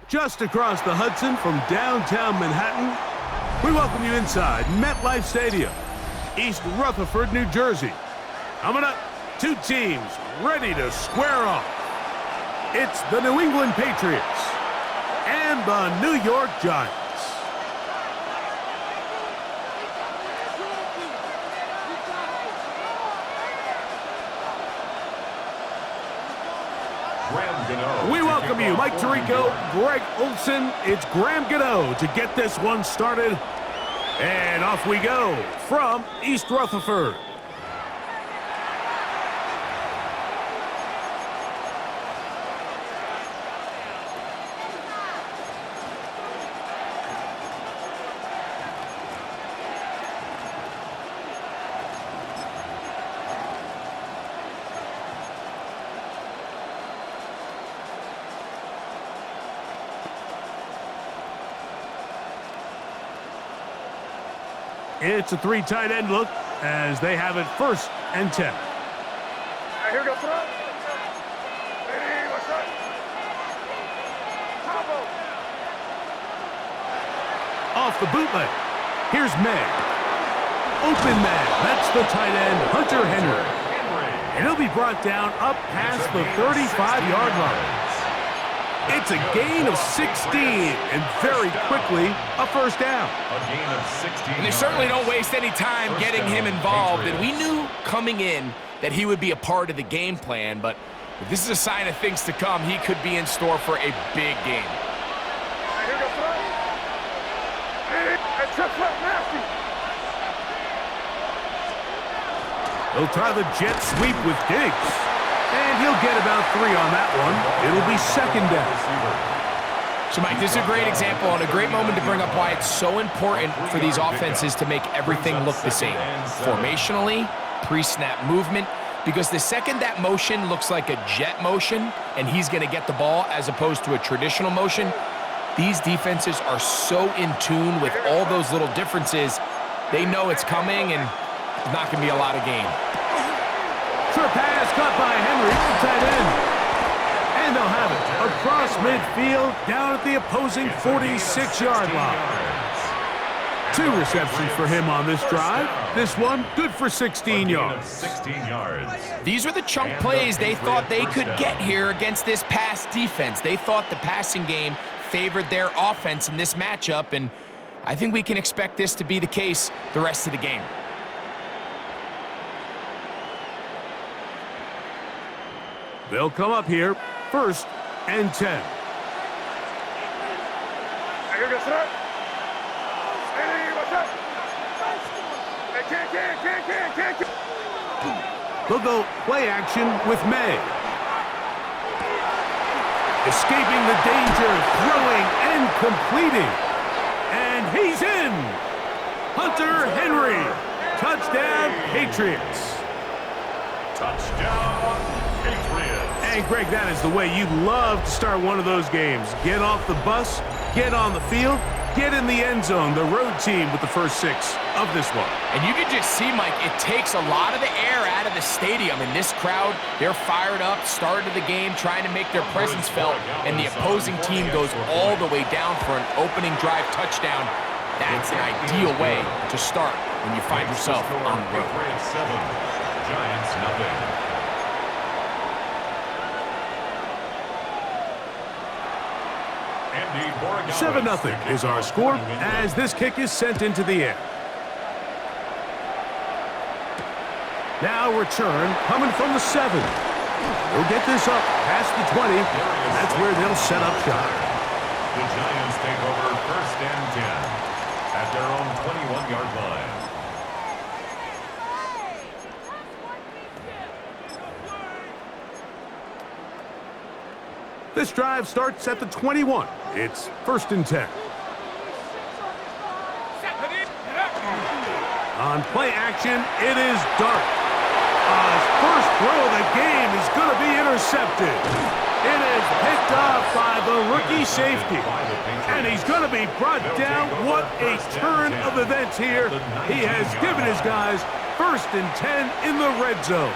Just across the Hudson from downtown Manhattan, we welcome you inside MetLife Stadium, East Rutherford, New Jersey. Coming up, two teams ready to square off. It's the New England Patriots and the New York Giants. We welcome you, Mike Tirico, Greg Olson. It's Graham Gano to get this one started. And off we go from East Rutherford. It's a three tight end look as they have it 1st and 10. Here goes front. Hey, what's up? Combo. Off the bootleg. Here's May. Open man. That's the tight end, Hunter Henry. And he'll be brought down up past the 35-yard line. It's a gain of 16, and very quickly, a first down. A gain of 16. And they certainly don't waste any time getting him involved. And we knew coming in that he would be a part of the game plan, but if this is a sign of things to come, he could be in store for a big game. Here goes front. Hey, trip left, nasty. He'll try the jet sweep with Diggs. And he'll get about 3 on that one. It'll be 2nd down. So, Mike, this is a great example and a great moment to bring up why it's so important for these offenses to make everything look the same. Formationally, pre-snap movement, because the second that motion looks like a jet motion and he's going to get the ball as opposed to a traditional motion, these defenses are so in tune with all those little differences. They know it's coming and there's not going to be a lot of gain. Short pass caught by Henry, tight end. And they'll have it across midfield down at the opposing 46-yard line. 2 receptions for him on this drive. This one good for 16 yards. 16 yards. These are the chunk plays they thought they could get here against this pass defense. They thought the passing game favored their offense in this matchup, and I think we can expect this to be the case the rest of the game. They'll come up here 1st and 10. Here goes front. Hey, what's up? Hey, can't. They'll go play action with May. Escaping the danger, throwing and completing. And he's in. Hunter Henry. Touchdown, Patriots. Touchdown, Patriots. Hey, Greg, that is the way you'd love to start one of those games. Get off the bus, get on the field, get in the end zone. The road team with the first 6 of this one. And you can just see, Mike, it takes a lot of the air out of the stadium. And this crowd, they're fired up, start of the game, trying to make their presence felt. And the opposing team goes all the way down for an opening drive touchdown. That's an ideal way to start when you find yourself on the road. Patriots 7, Giants nothing. 7-0 is our score as this kick is sent into the air. Now return coming from the 7. They'll get this up past the 20. That's where they'll set up shop. The Giants take over 1st and 10 at their own 21-yard line. This drive starts at the 21. It's 1st and 10. On play action, it is Dart. His first throw of the game is going to be intercepted. It is picked off by the rookie safety. And he's going to be brought down. What a turn of events here. He has given his guys 1st and 10 in the red zone.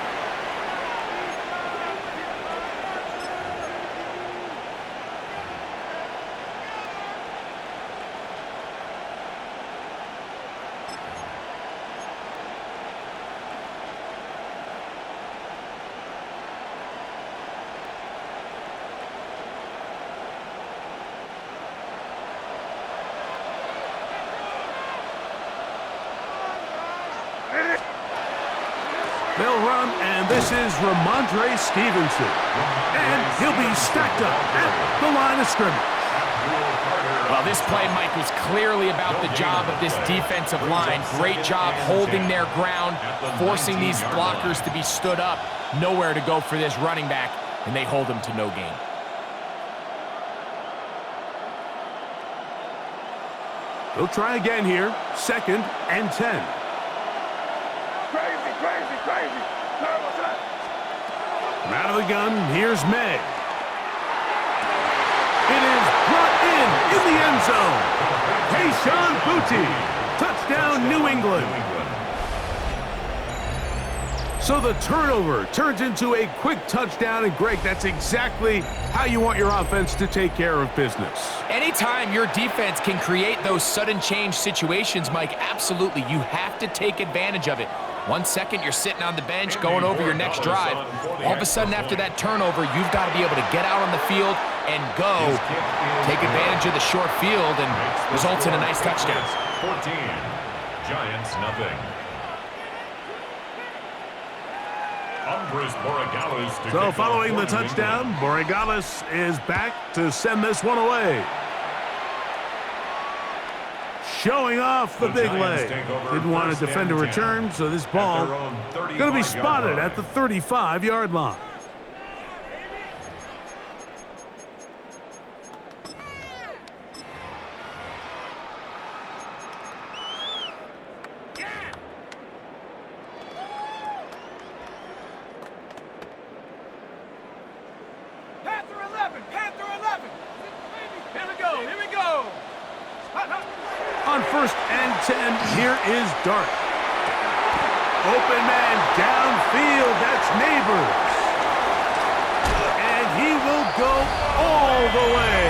They'll run, and this is Ramondre Stevenson. And he'll be stacked up at the line of scrimmage. Well, this play, Mike, was clearly about the job of this defensive line. Great job holding their ground, forcing these blockers to be stood up. Nowhere to go for this running back, and they hold him to no gain. He'll try again here. 2nd and 10. Crazy, crazy, crazy. What's that? From out of the gun, here's May. It is brought in the end zone. Kayshon Boutte. Touchdown, New England. So the turnover turns into a quick touchdown, and Greg, that's exactly how you want your offense to take care of business. Anytime your defense can create those sudden change situations, Mike, absolutely, you have to take advantage of it. 1 second, you're sitting on the bench going over your next drive. All of a sudden, after that turnover, you've got to be able to get out on the field and go. Take advantage of the short field and results in a nice touchdown. 14, Giants nothing. So following the touchdown, Borregales is back to send this one away. Showing off the big leg. Didn't want to defend a return, so this ball going to be spotted at the 35-yard line. On 1st and 10, here is Dart. Open man downfield, that's Neighbors. And he will go all the way.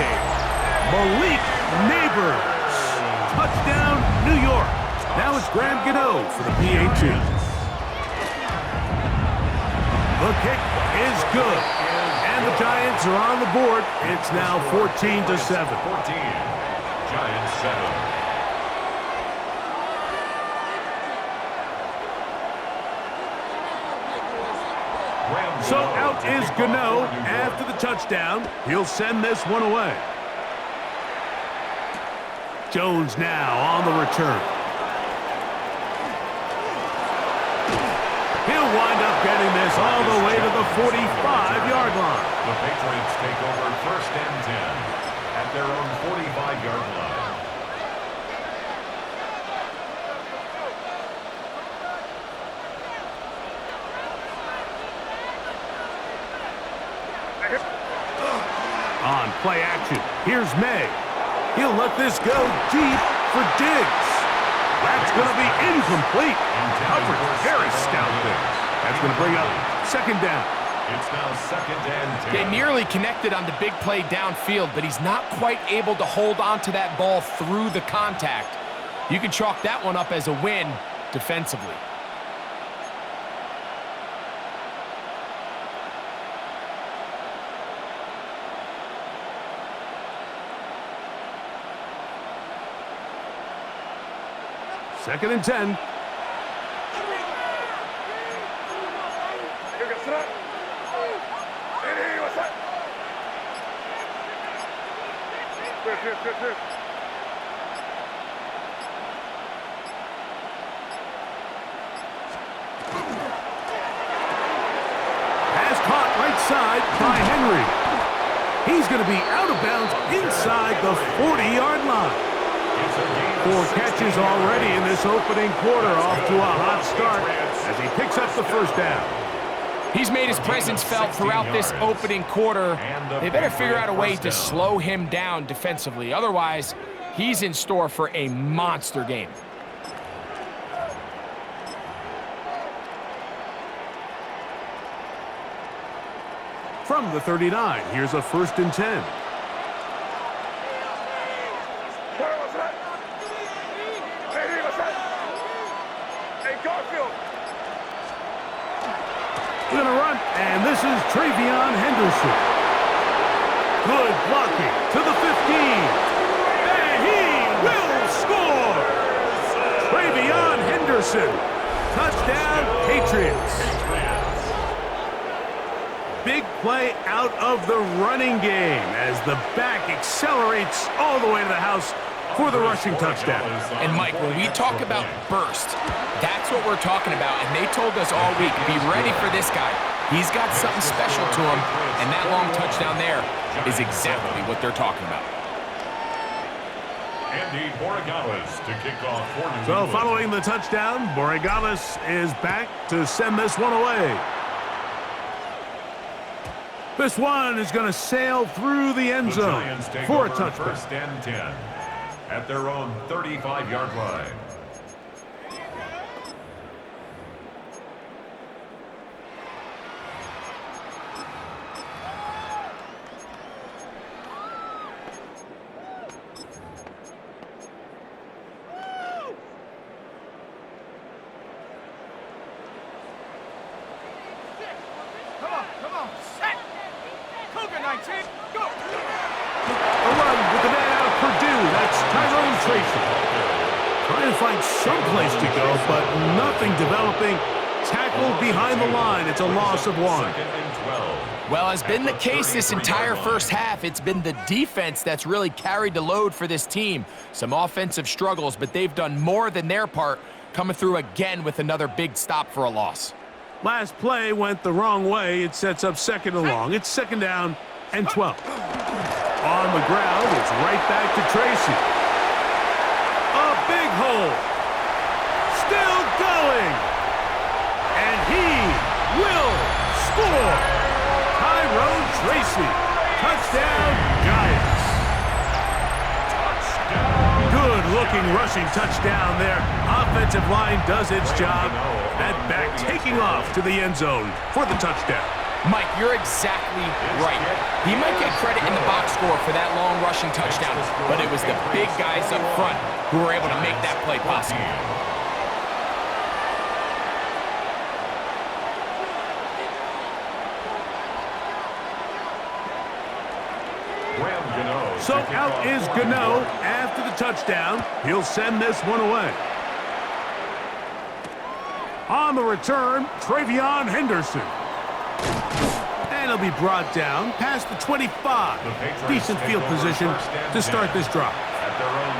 Malik Neighbors. Touchdown, New York. Now it's Graham Gano for the PAT. The kick is good. And the Giants are on the board. It's now 14-7. 14, Giants 7. So out is Gano after the touchdown. He'll send this one away. Jones now on the return. He'll wind up getting this all the way to the 45-yard line. The Patriots take over 1st and 10 at their own 45-yard line. On play action, here's May. He'll let this go deep for Diggs. That's going to be incomplete. Coverage very stout there. That's going to bring up 2nd down. It's now 2nd and 10. They nearly connected on the big play downfield, but he's not quite able to hold on to that ball through the contact. You can chalk that one up as a win defensively. Second and 10. Pass caught right side by Henry. He's going to be out of bounds inside the 40-yard line. 4 catches already in this opening quarter, off to a hot start as he picks up the 1st down. He's made his presence felt throughout this opening quarter. They better figure out a way to slow him down defensively. Otherwise, he's in store for a monster game. From the 39, here's a 1st and 10. Going to run, and this is Travion Henderson. Good blocking to the 15. And he will score! Travion Henderson. Touchdown, Patriots. big play out of the running game as the back accelerates all the way to the house for the rushing touchdown. And Mike, when we talk about burst, that's what we're talking about. And they told us all week, be ready for this guy. He's got something special to him, and that long touchdown there is exactly what they're talking about. Andy Borregales to kick off for New So England. following the touchdown, Borregales is back to send this one away. This one is going to sail through the end The zone Giants take for a over touchdown. first and 10 at their own 35-yard line. Come on, set. Cougar 19, go. A run with the man out of Purdue. That's Tyrone Tracy. Trying to find some place to go, but nothing developing. Tackled behind the line. It's a loss of 1. Second and 12. Well, has been the case this entire first half. It's been the defense that's really carried the load for this team. Some offensive struggles, but they've done more than their part, coming through again with another big stop for a loss. Last play went the wrong way. It sets up second and long. It's second down and 12. On the ground, it's right back to Tracy. A big hole. Still going. And he will score. Tyrone Tracy. Touchdown, Giants. Good-looking rushing touchdown there. Offensive line does its job. That back taking off to the end zone for the touchdown. Mike, you're exactly right. He might get credit in the box score for that long rushing touchdown, but it was the big guys up front who were able to make that play possible. Graham Gano So to kick out off is for New Gano York. after the touchdown. He'll send this one away. On the return, Travion Henderson. And he'll be brought down past the 25. The Patriots Decent take field over position first and to start 10 this drive. at their own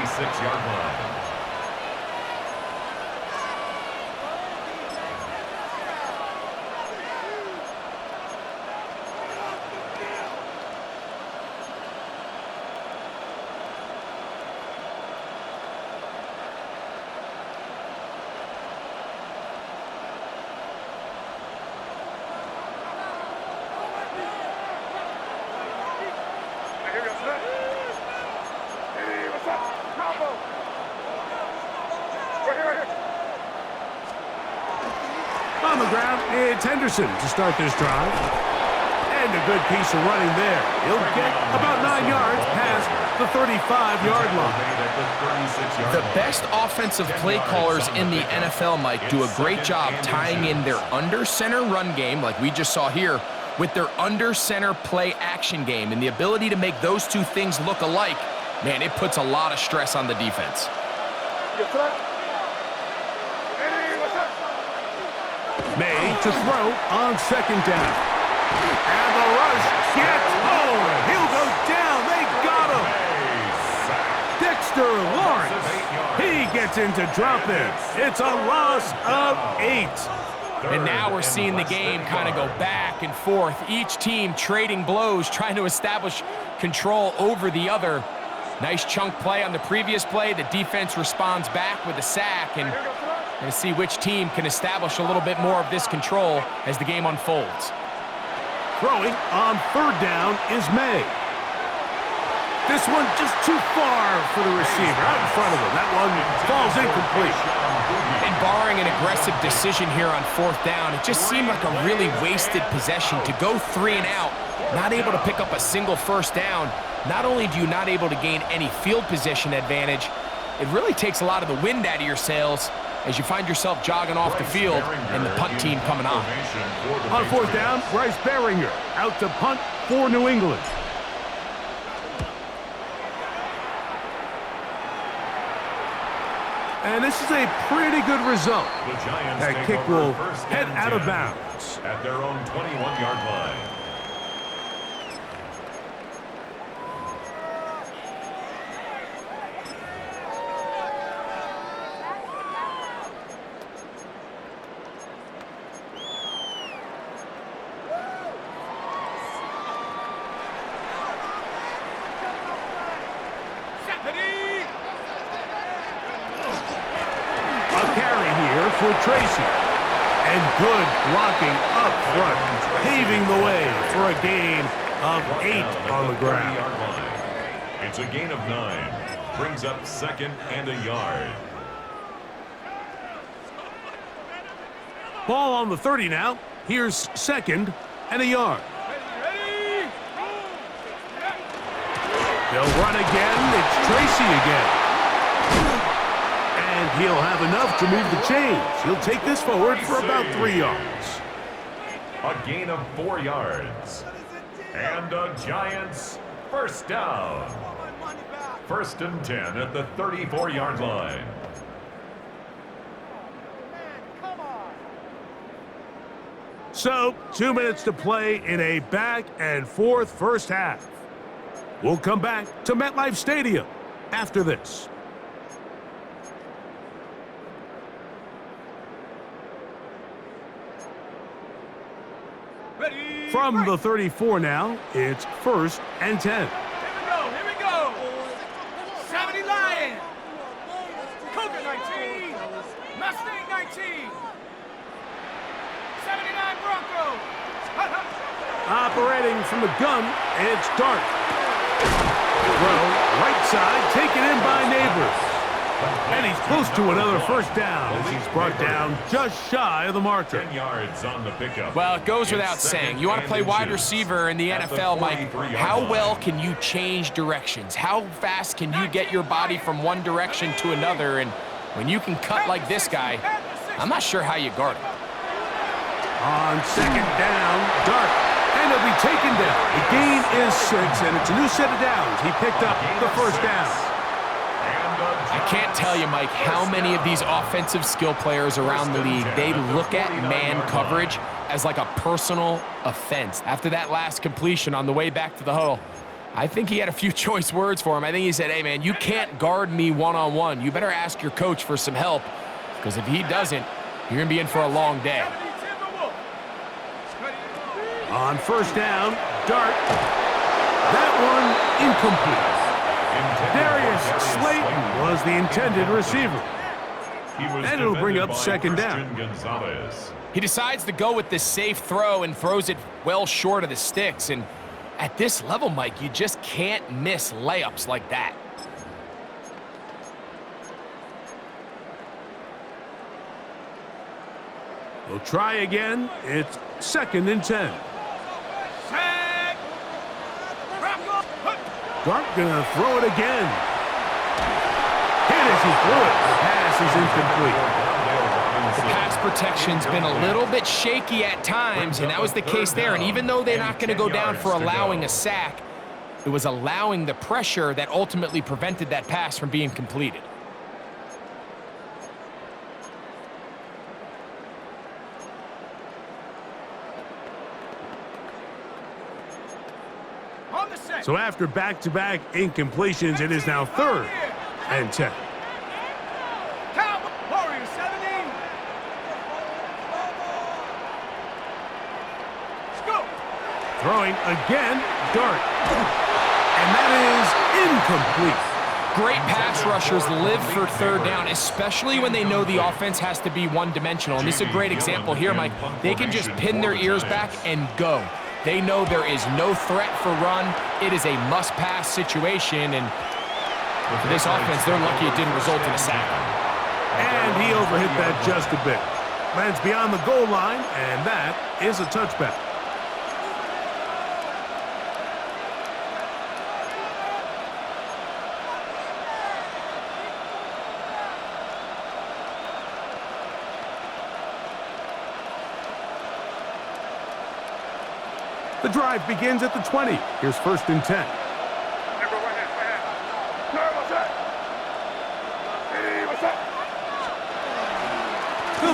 26-yard line. Here we go, set. Hey, what's up? Combo. Right here. On the ground, it's Henderson to start this drive. And a good piece of running there. He'll get about 9 yards past the 35-yard line. At the 36-yard The line. best offensive play callers in the NFL, Mike, do a great job tying in their under-center run game, like we just saw here, with their under-center play action game. And the ability to make those two things look alike, man, it puts a lot of stress on the defense. Yes, sir. Hey, what's up? May to throw on second down. And the rush gets home. He'll go down. They got him. Dexter Lawrence. He gets into drop it. It's a loss of 8. And now we're seeing the game kind of go back and forth. Each team trading blows, trying to establish control over the other. Nice chunk play on the previous play. The defense responds back with a sack, and we're going to see which team can establish a little bit more of this control as the game unfolds. Throwing on third down is May. This one just too far for the receiver. Out in front of him. That one falls incomplete. And barring an aggressive decision here on fourth down, it just seemed like a really wasted possession to go 3 and out, not able to pick up a single first down. Not only do you not able to gain any field position advantage, it really takes a lot of the wind out of your sails as you find yourself jogging off the field and the punt team coming on. On fourth down, Bryce Baringer out to punt for New England. And this is a pretty good result. The Giants That take kick over will first head and out of 10 bounds. at their own 21-yard line. A carry here for Tracy. And good blocking up front, paving the way for a gain of 8 on the ground. 30-yard line. It's a gain of 9. Brings up 2nd and a yard. Ball on the 30 now. Here's 2nd and a yard. They'll run again. It's Tracy again. And he'll have enough to move the chains. He'll take this forward for about 3 yards. A gain of 4 yards. And the Giants first down. 1st and 10 at the 34-yard line. So, 2 minutes to play in a back and forth first half. We'll come back to MetLife Stadium after this. From the 34 now, it's 1st and 10. Here we go. 70 Lion. Cougar 19. Mustang 19. 79 Broncos. Operating from the gun, it's Dart. Throw, right side, taken in by Neighbors. And he's close to another first down as he's brought down just shy of the marker. 10 yards on the pickup. Well, it goes without It's saying. 2nd You want to and play wide 2 receiver in the at the NFL, Mike. 43-yard How line. well can you change directions? How fast can you get your body from one direction to another? And when you can cut like this guy, I'm not sure how you guard him. On 2nd down, Dart. And he'll be taken down. The gain is 6, and it's a new set of downs. He picked up the first down. I can't tell you, Mike, how many of these offensive skill players around the league, they look at man coverage as like a personal offense. After that last completion on the way back to the huddle, I think he had a few choice words for him. I think he said, hey, man, you can't guard me one-on-one. You better ask your coach for some help, because if he doesn't, you're going to be in for a long day. On 1st down, Dart. That one incomplete. Darius Slayton was the intended receiver. And it'll bring up 2nd down. Gonzalez. He decides to go with this safe throw and throws it well short of the sticks. And at this level, Mike, you just can't miss layups like that. We'll try again. It's 2nd and 10. Dart gonna throw it again. Hit as he threw it. The pass is incomplete. The pass protection's been a little bit shaky at times, and that was the case there. And even though they're not going to go down for allowing a sack, it was allowing the pressure that ultimately prevented that pass from being completed. So after back-to-back incompletions, it is now 3rd and 10. Warriors 70. Go. Throwing again, Dart. And that is incomplete. Great pass rushers live for 3rd down, especially when they know the offense has to be one-dimensional. And this is a great example here, Mike. They can just pin their ears back and go. They know there is no threat for run. It is a must-pass situation, and for this offense, they're lucky it didn't result in a sack. And he overhit that just a bit. Lands beyond the goal line, and that is a touchback. The drive begins at the 20. Here's 1st and 10.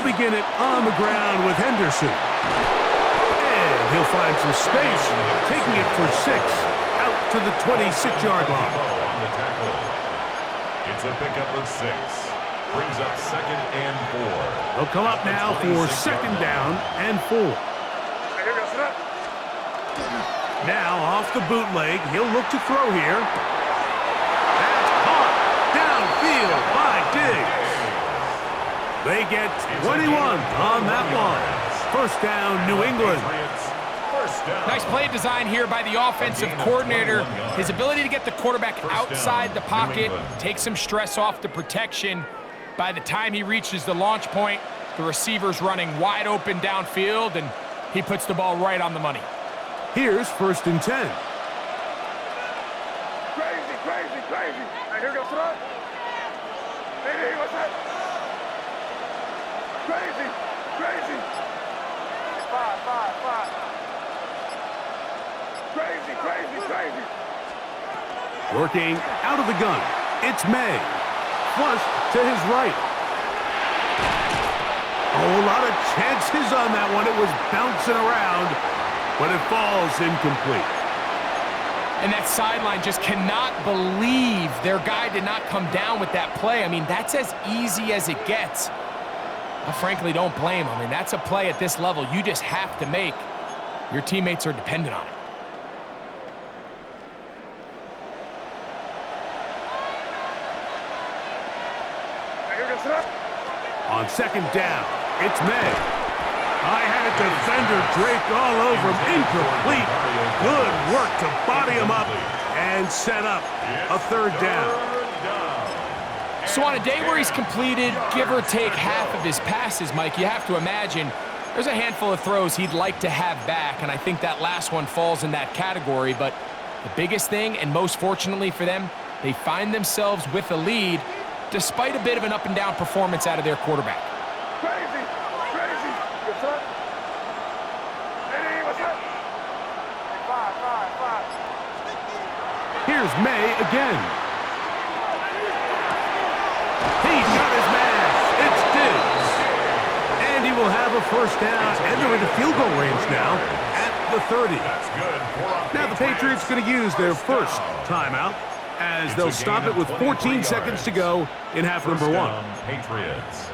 begin it on the ground with Henderson. And he'll find some space, taking it for 6, out to the 26-yard line. On the tackle. It's a pickup of 6. Brings up 2nd and 4. They'll come up now for 2nd down and 4. Now off the bootleg, he'll look to throw here. That's caught downfield by Diggs. They get 21 on that one. 1st down, New England. Nice play design here by the offensive coordinator. His ability to get the quarterback outside the pocket, take some stress off the protection. By the time he reaches the launch point, the receiver's running wide open downfield, and he puts the ball right on the money. Here's 1st and 10. Crazy, crazy, crazy. Hey, here goes front. Hey, what's that? Crazy, crazy. 5. Crazy, crazy, crazy. Working out of the gun. It's May. Flush to his right. Oh, a lot of chances on that one. It was bouncing around, but it falls incomplete. And that sideline just cannot believe their guy did not come down with that play. I mean, that's as easy as it gets. I frankly don't blame him. I mean, that's a play at this level you just have to make. Your teammates are dependent on it. On 2nd down, it's May. I had a defender draped all over him. Incomplete. Good work to body him up and set up a 3rd down. So on a day where he's completed, give or take half of his passes, Mike, you have to imagine there's a handful of throws he'd like to have back, and I think that last one falls in that category. But the biggest thing, and most fortunately for them, they find themselves with a lead despite a bit of an up-and-down performance out of their quarterback. Crazy, crazy. What's up? Hey, what's up? 5. Here's May again. He's got his man. It's Diggs. And he will have a 1st down, and they're into field goal range now at the 30. Now the Patriots going to use their 1st timeout, as they'll stop it with 14 seconds to go in half number 1. Patriots.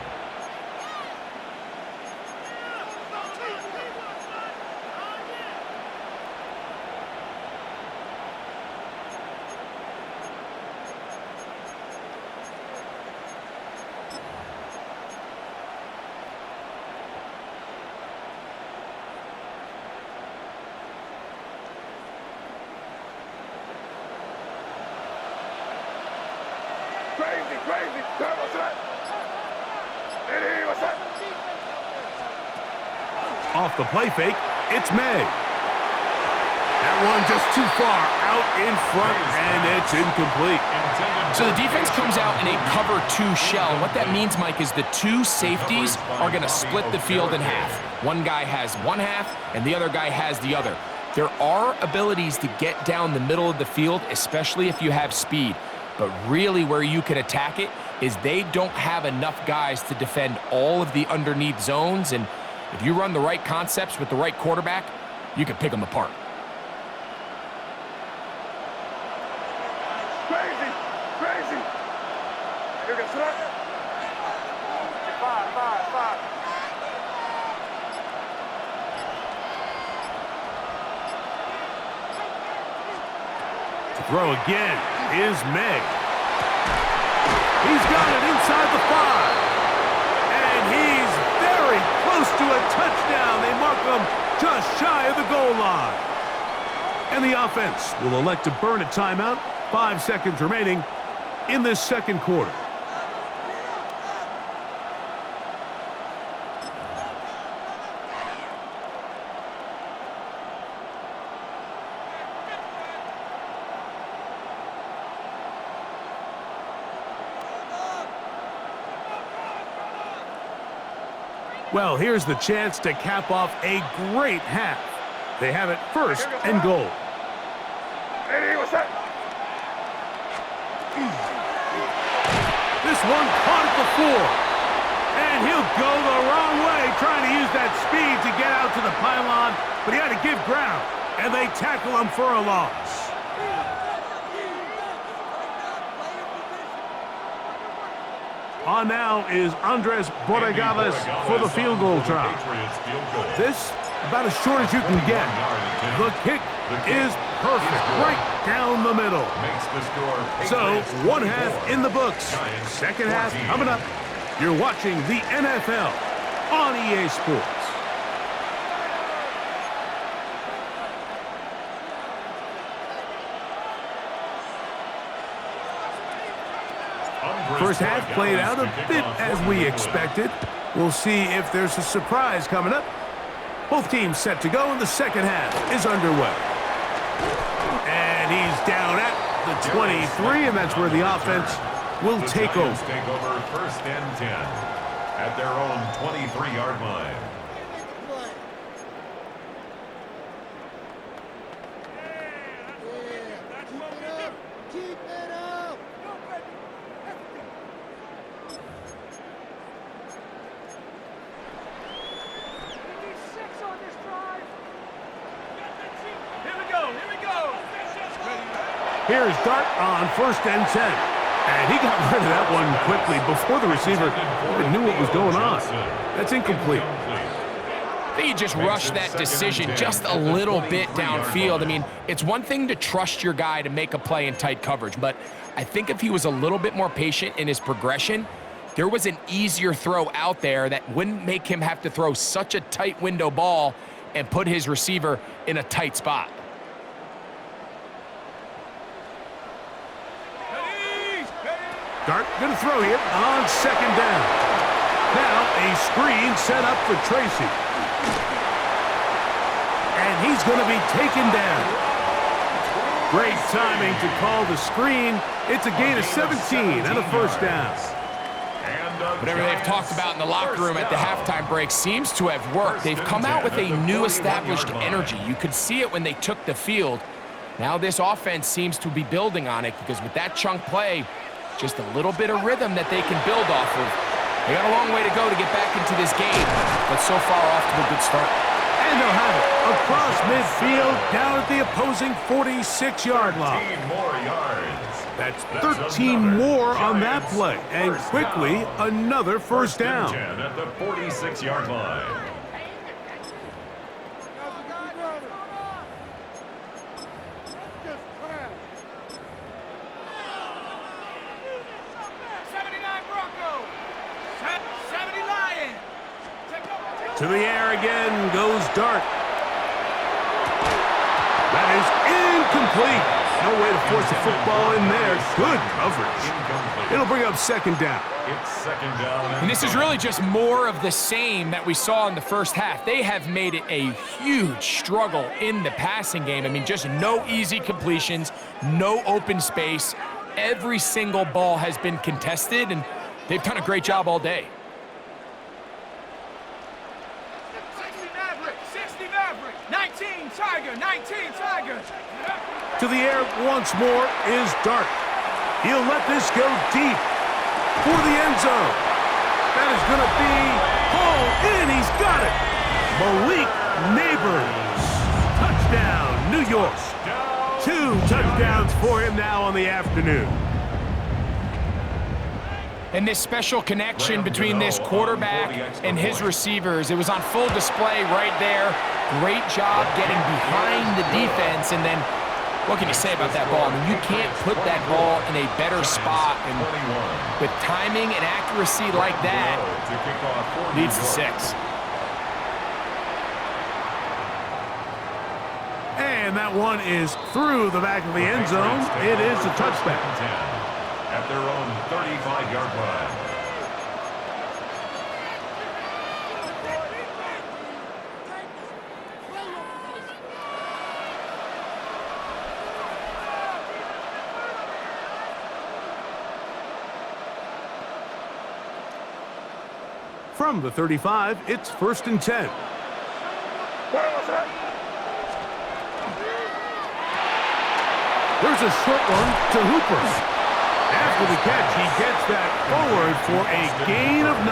Crazy, crazy. What's that? Hey, what's that? Off the play fake, it's May. That one just too far out in front, and it's incomplete. So the defense comes out in a cover 2 shell. What that means, Mike, is the 2 safeties are going to split the field in half. One guy has one half, and the other guy has the other. There are abilities to get down the middle of the field, especially if you have speed. But really where you can attack it is they don't have enough guys to defend all of the underneath zones. And if you run the right concepts with the right quarterback, you can pick them apart. Crazy, crazy. Here goes that. 5. To throw again is May. He's got it inside the 5. And he's very close to a touchdown. They mark him just shy of the goal line. And the offense will elect to burn a timeout. 5 seconds remaining in this 2nd quarter. Well, here's the chance to cap off a great half. They have it 1st and goal. Hey, what's that? This one caught at the 4. And he'll go the wrong way, trying to use that speed to get out to the pylon, but he had to give ground, and they tackle him for a loss. On now is Andres Borregales for the field goal try. This, about as short as you can get. The kick is perfect, right down the middle. So, one half in the books. Second half coming up. You're watching the NFL on EA Sports. First half played out a bit as we expected. We'll see if there's a surprise coming up. Both teams set to go, and the second half is underway. And he's down at the 23, and that's where the offense will take over. Take over first and 10 at their own 23-yard line. Here's Dart on first and 10. And he got rid of that one quickly before the receiver even knew what was going on. That's incomplete. I think he just rushed that decision just a little bit downfield. I mean, it's one thing to trust your guy to make a play in tight coverage, but I think if he was a little bit more patient in his progression, there was an easier throw out there that wouldn't make him have to throw such a tight window ball and put his receiver in a tight spot. Dart going to throw here on second down. Now a screen set up for Tracy. And he's going to be taken down. Great timing to call the screen. It's a gain of 17 and a first down. Whatever they've talked about in the locker room at the halftime break seems to have worked. They've come out with a new established energy. You could see it when they took the field. Now this offense seems to be building on it because with that chunk play, just a little bit of rhythm that they can build off of. They got a long way to go to get back into this game, but so far off to a good start. And they'll have it across midfield, down at the opposing 46-yard line. 13 more yards. That's 13 more on that play, and quickly another first down. 10 at the 46-yard line. To the air again goes Dart. That is incomplete. No way to force the football in there. Good coverage. It'll bring up second down. It's second down. And this is really just more of the same that we saw in the first half. They have made it a huge struggle in the passing game. I mean, just no easy completions, no open space. Every single ball has been contested, and they've done a great job all day. To the air once more is Dart. He'll let this go deep for the end zone. That is going to be hauled in. He's got it. Malik Neighbors. Touchdown, New York. 2 touchdowns for him now on the afternoon. And this special connection between this quarterback and his receivers, it was on full display right there. Great job getting behind the defense, and then what can you say about that ball? I mean, you can't put that ball in a better spot, and with timing and accuracy like that, leads to 6. And that one is through the back of the end zone. It is a touchdown. At their own 35-yard line. From the 35, it's first and 10. There's a short one to Hooper. After the catch, he gets that forward for a gain of 9.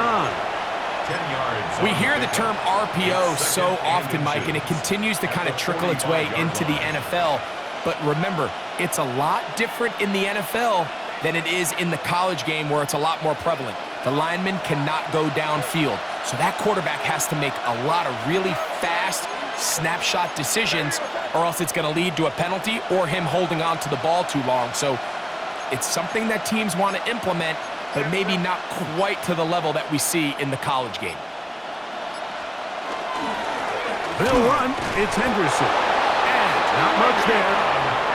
10 yards. We hear the term RPO so often, Mike, and it continues to kind of trickle its way into the NFL. But remember, it's a lot different in the NFL than it is in the college game where it's a lot more prevalent. The lineman cannot go downfield, so that quarterback has to make a lot of really fast snapshot decisions, or else it's going to lead to a penalty or him holding on to the ball too long. So it's something that teams want to implement, but maybe not quite to the level that we see in the college game. They'll run. It's Henderson. And not much there.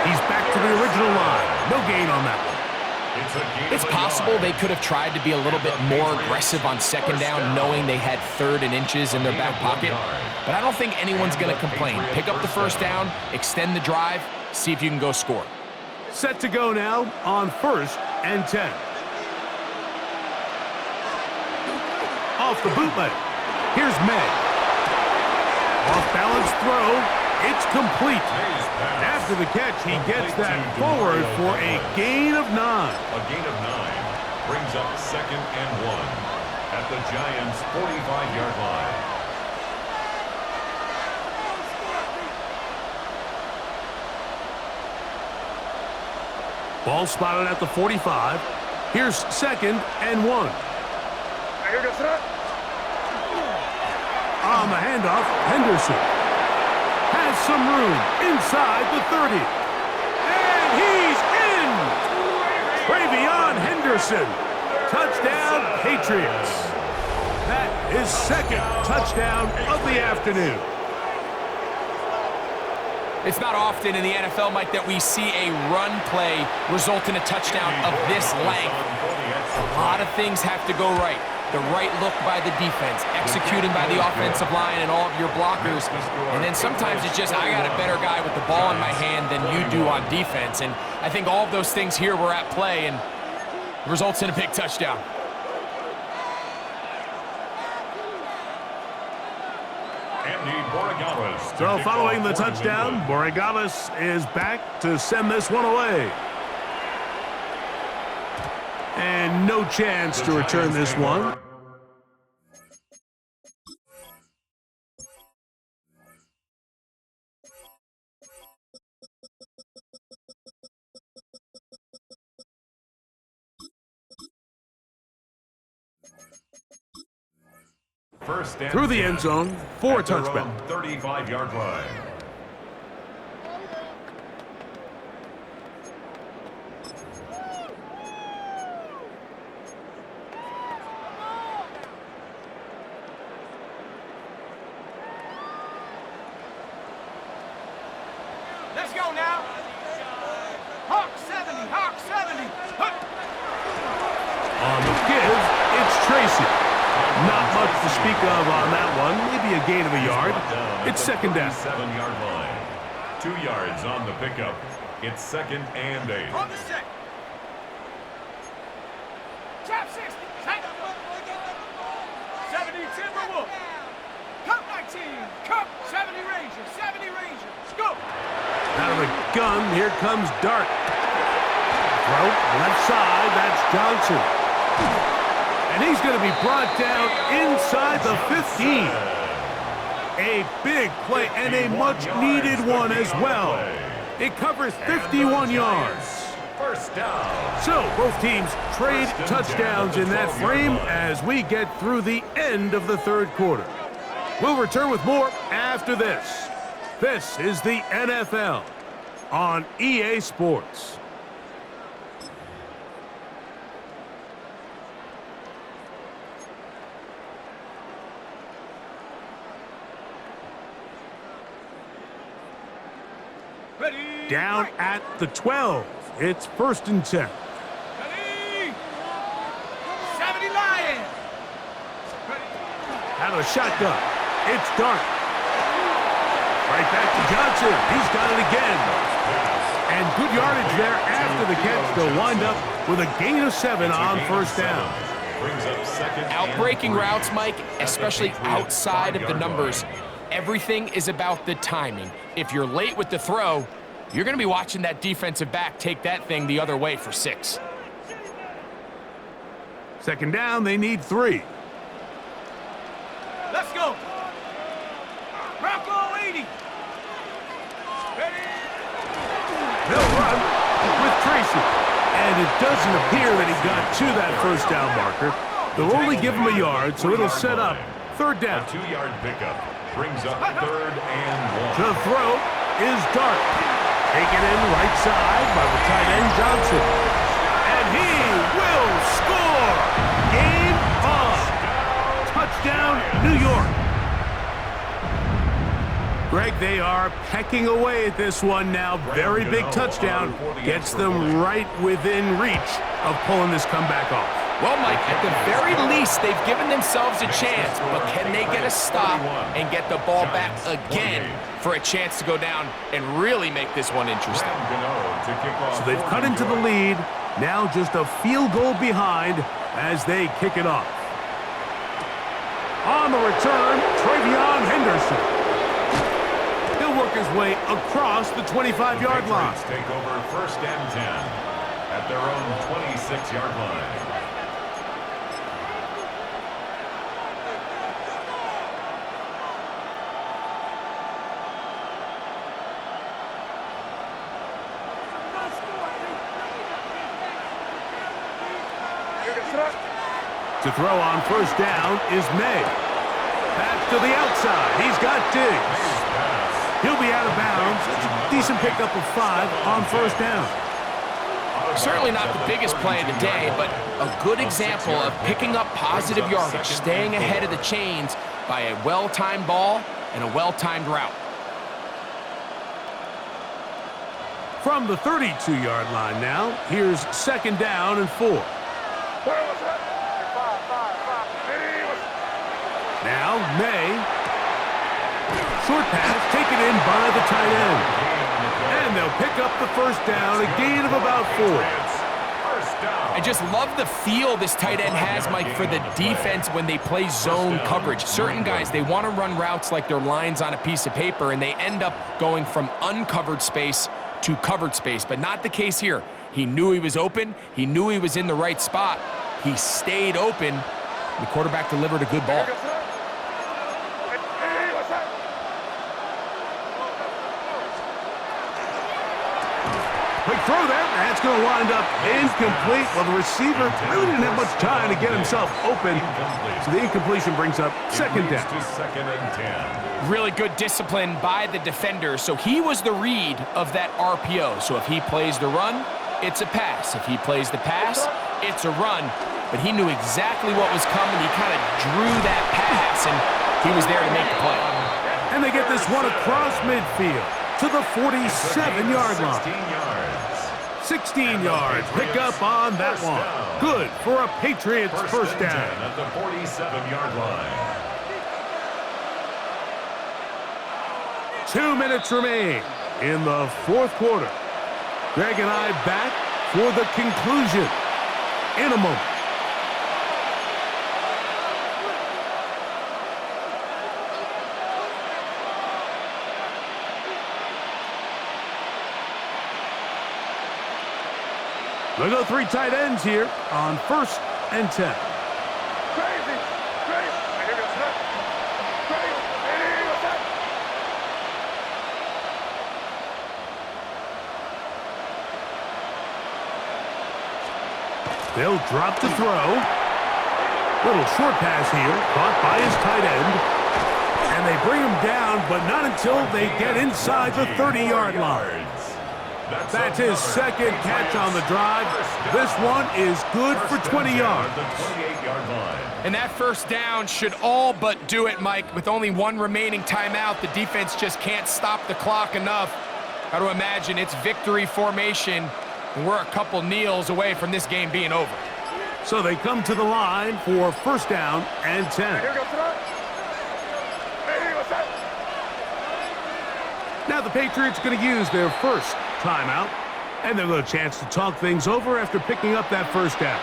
He's back to the original line. No gain on that one. It's possible they could have tried to be a little bit more aggressive on second down, knowing they had 3rd and inches in their back pocket. But I don't think anyone's going to complain. Pick up the first down, extend the drive, see if you can go score. Set to go now on 1st and 10. Off the bootleg. Here's May. Off-balance throw. It's complete. After the catch, he gets that forward for a gain of 9. A gain of 9 brings up 2nd and 1 at the Giants' 45-yard line. Ball spotted at the 45. Here's 2nd and 1. On the handoff, Henderson has some room inside the 30. And he's in! Travion Henderson. Touchdown, Patriots. That is 2nd touchdown of the afternoon. It's not often in the NFL, Mike, that we see a run play result in a touchdown of this length. A lot of things have to go right. The right look by the defense, executing by the offensive line and all of your blockers. And then sometimes it's just, I got a better guy with the ball in my hand than you do on defense. And I think all of those things here were at play and results in a big touchdown. So following the touchdown, Borregales is back to send this one away. And no chance to return this one. Through the end zone for a touchback. 35-yard line. Let's go now. Hawk 70, Hawk 70. On the give, it's Tracy. Not much to speak of on that one. Maybe a gain of a yard. It's 2nd down. 7-yard line. 2 yards on the pickup. It's 2nd and 8. On the set. Trap 60. 70 Timberwolf. Cup 19. Cup 70 Rangers. 70 Rangers. Go. Out of the gun, here comes Dart. Throw, left side, that's Johnson. And he's going to be brought down inside the 15. A big play and a much-needed one as well. It covers 51 yards. First down. So both teams trade touchdowns in that frame as we get through the end of the 3rd quarter. We'll return with more after this. This is the NFL on EA Sports. Ready. Down at the 12. It's 1st and 10. Ready. 70 Lions. Ready. Out of the shotgun. It's Dart. Right back to Johnson. He's got it again. And good yardage there after the catch. They'll wind up with a gain of 7 on 1st down. Outbreaking routes, Mike, especially outside of the numbers, everything is about the timing. If you're late with the throw, you're going to be watching that defensive back take that thing the other way for 6. 2nd down, they need 3. And it doesn't appear that he got to that first down marker. They'll only give him a yard, so it'll set up third down. A 2-yard pickup brings up 3rd and 1. To throw is Dart. Taken in right side by the tight end Johnson. And he will score! Game on! Touchdown, New York. Greg, they are pecking away at this one now. Very big touchdown. Gets them right within reach of pulling this comeback off. Well, Mike, at the very least, they've given themselves a chance, but can they get a stop and get the ball back again for a chance to go down and really make this one interesting? So they've cut into the lead. Now just a field goal behind as they kick it off. On the return, Travion Henderson. He'll work his way across the 25-yard line. Take over 1st and 10 at their own 26-yard line. To throw on 1st down is May. Back to the outside. He's got Diggs. He'll be out of bounds. Decent pickup of 5 on 1st down. Certainly not the biggest play of the day, but a good example of picking up positive yardage, staying ahead of the chains by a well-timed ball and a well-timed route. From the 32-yard line now, here's 2nd down and 4. Now, May. Short pass taken in by the tight end. And they'll pick up the 1st down, a gain of about 4. I just love the feel this tight end has, Mike, for the defense when they play zone coverage. Certain guys, they want to run routes like they're lines on a piece of paper, and they end up going from uncovered space to covered space, but not the case here. He knew he was open. He knew he was in the right spot. He stayed open. The quarterback delivered a good ball. Quick throw there. That's going to wind up incomplete. Well, the receiver really didn't have much time to get himself open. So the incompletion brings up 2nd down. 2nd and 10. Really good discipline by the defender. So he was the read of that RPO. So if he plays the run, it's a pass. If he plays the pass, it's a run. But he knew exactly what was coming. He kind of drew that pass, and he was there to make the play. And they get this one across midfield to the 47-yard line. 16 yards. Pick up on that one. Good for a Patriots 1st down. At the 47-yard line. 2 minutes remain in the 4th quarter. Greg and I back for the conclusion in a moment. They'll go 3 tight ends here on 1st and 10. Crazy! They'll drop to throw. Little short pass here, caught by his tight end. And they bring him down, but not until they get inside the 30-yard line. That's his 2nd catch on the drive. This one is good for 20 yards. And that 1st down should all but do it, Mike. With only 1 remaining timeout, the defense just can't stop the clock enough. Got to imagine it's victory formation, and we're a couple kneels away from this game being over. So they come to the line for 1st down and 10. Now the Patriots are going to use their 1st timeout, and they'll get a chance to talk things over after picking up that 1st down.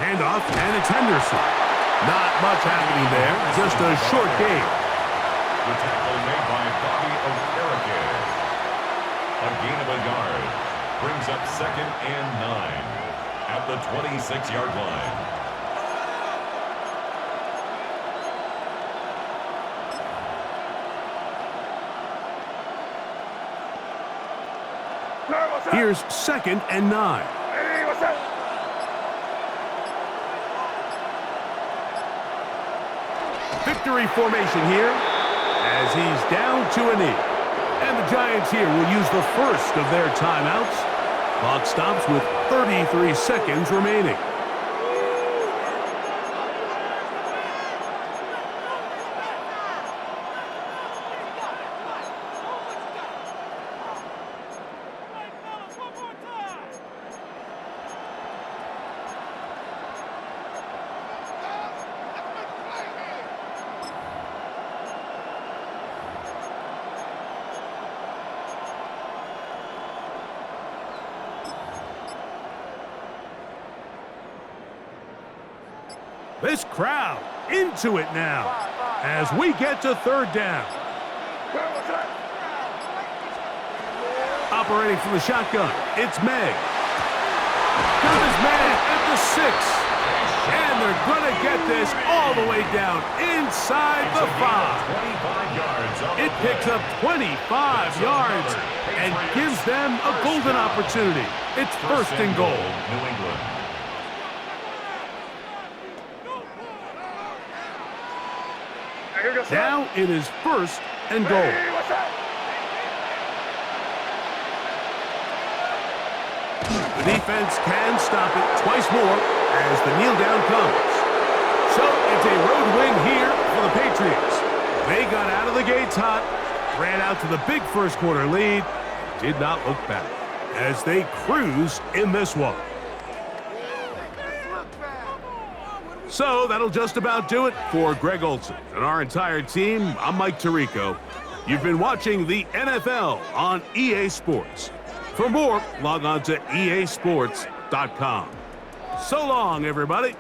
Handoff, and it's Henderson. Not much happening there, just a short gain. The tackle made by Bobby Okereke. A gain of a yard. brings up 2nd and 9 at the 26-yard line. Here's 2nd and 9. Hey, what's up? Victory formation here as he's down to a knee. And the Giants here will use the first of their timeouts. Clock stops with 33 seconds remaining. This crowd into it now as we get to 3rd down. Operating from the shotgun, it's Meg. Got his man at the 6. And they're going to get this all the way down inside the 5. It picks up 25 yards and gives them a golden opportunity. It's 1st and goal. New England. Now it is 1st and goal. Hey, what's up? The defense can stop it twice more as the kneel down comes. So it's a road win here for the Patriots. They got out of the gates hot, ran out to the big first quarter lead, did not look back as they cruise in this one. So that'll just about do it for Greg Olsen and our entire team. I'm Mike Tirico. You've been watching the NFL on EA Sports. For more, log on to easports.com. So long, everybody.